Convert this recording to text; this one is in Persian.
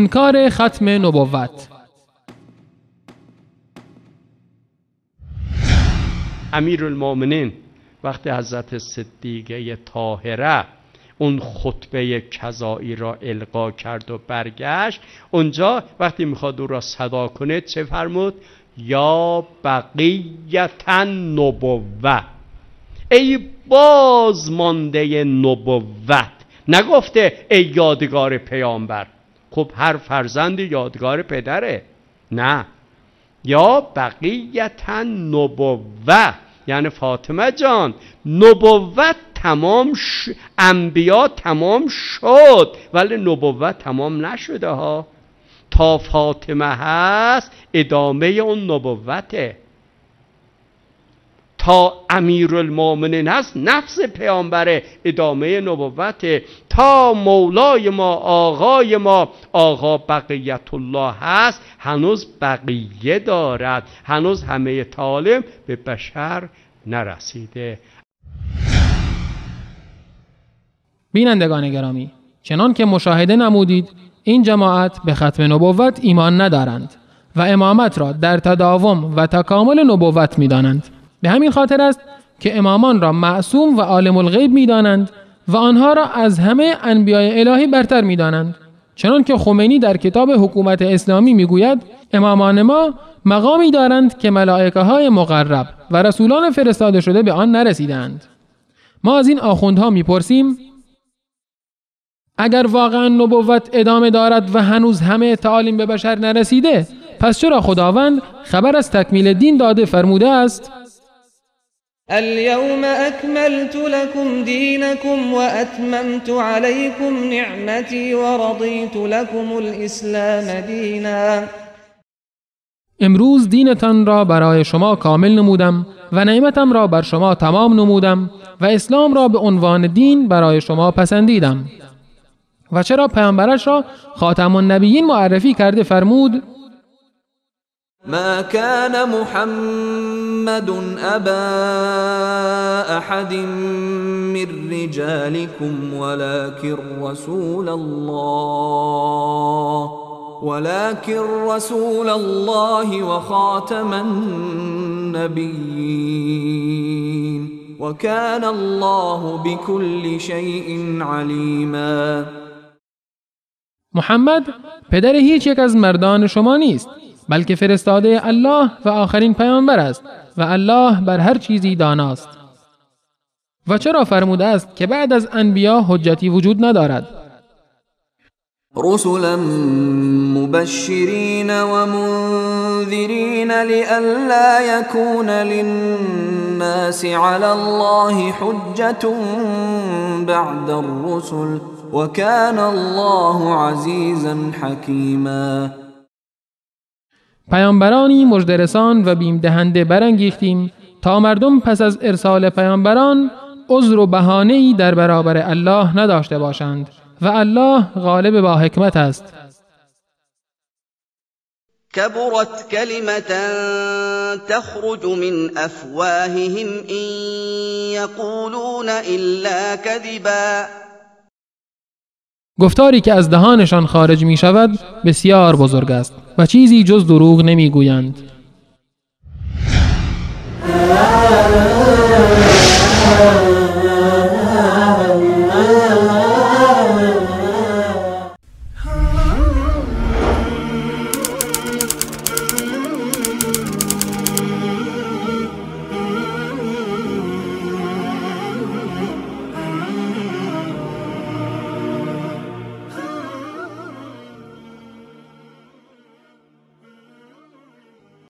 انکار ختم نبوت. امیرالمومنین وقتی حضرت صدیقه طاهره اون خطبه کذایی را القا کرد و برگشت، اونجا وقتی میخواد او را صدا کنه چه فرمود؟ یا بقیت النبوة، ای بازمانده نبوت. نگفته ای یادگار پیامبر، خب هر فرزند یادگار پدره. نه، یا بقیت النبوة یعنی فاطمه جان نبوت تمام انبیا تمام شد ولی نبوت تمام نشده ها. تا فاطمه هست ادامه اون نبوته، تا امیرالمومنین هست نفس پیامبر ادامه نبوته، تا مولای ما آقای ما آقا بقیت الله هست هنوز بقیه دارد، هنوز همه تعالیم به بشر نرسیده. بینندگان گرامی، چنان که مشاهده نمودید این جماعت به ختم نبوت ایمان ندارند و امامت را در تداوم و تکامل نبوت می‌دانند. به همین خاطر است که امامان را معصوم و عالم الغیب می‌دانند و آنها را از همه انبیاء الهی برتر می‌دانند. چنان که خمینی در کتاب حکومت اسلامی می‌گوید امامان ما مقامی دارند که ملائکه‌های مقرب و رسولان فرستاده شده به آن نرسیدند. ما از این آخوندها می‌پرسیم اگر واقعا نبوت ادامه دارد و هنوز همه تعالیم به بشر نرسیده، پس چرا خداوند خبر از تکمیل دین داده فرموده است اليوم اکملت لكم دینکم و اتممت علیکم نعمتی و رضیت لكم الاسلام دینا. امروز دینتان را برای شما کامل نمودم و نعمتم را بر شما تمام نمودم و اسلام را به عنوان دین برای شما پسندیدم. و چرا پیامبرش را خاتم النبیین معرفی کرده فرمود ما كان محمد ابا احد من رجالكم ولكن رسول الله وخاتم النبيين وكان الله بكل شيء عليما. محمد پدر هیچ یک از مردان شما نیست، بلکه فرستاده الله و آخرین پیامبر است و الله بر هر چیزی داناست. و چرا فرموده است که بعد از انبیا حجتی وجود ندارد؟ رسلا مبشرین و منذرین لئلا یکون للناس علی الله حجة بعد الرسل وكان الله عزیزا حکیما. پیامبرانی مژده‌رسان و بیم دهنده برانگیختیم تا مردم پس از ارسال پیامبران عذر و بهانه‌ای در برابر الله نداشته باشند و الله غالب با حکمت است. كبرت كلمة تخرج من أفواههم إن يقولون إلا كذبا. گفتاری که از دهانشان خارج می شود بسیار بزرگ است و چیزی جز دروغ نمی گویند.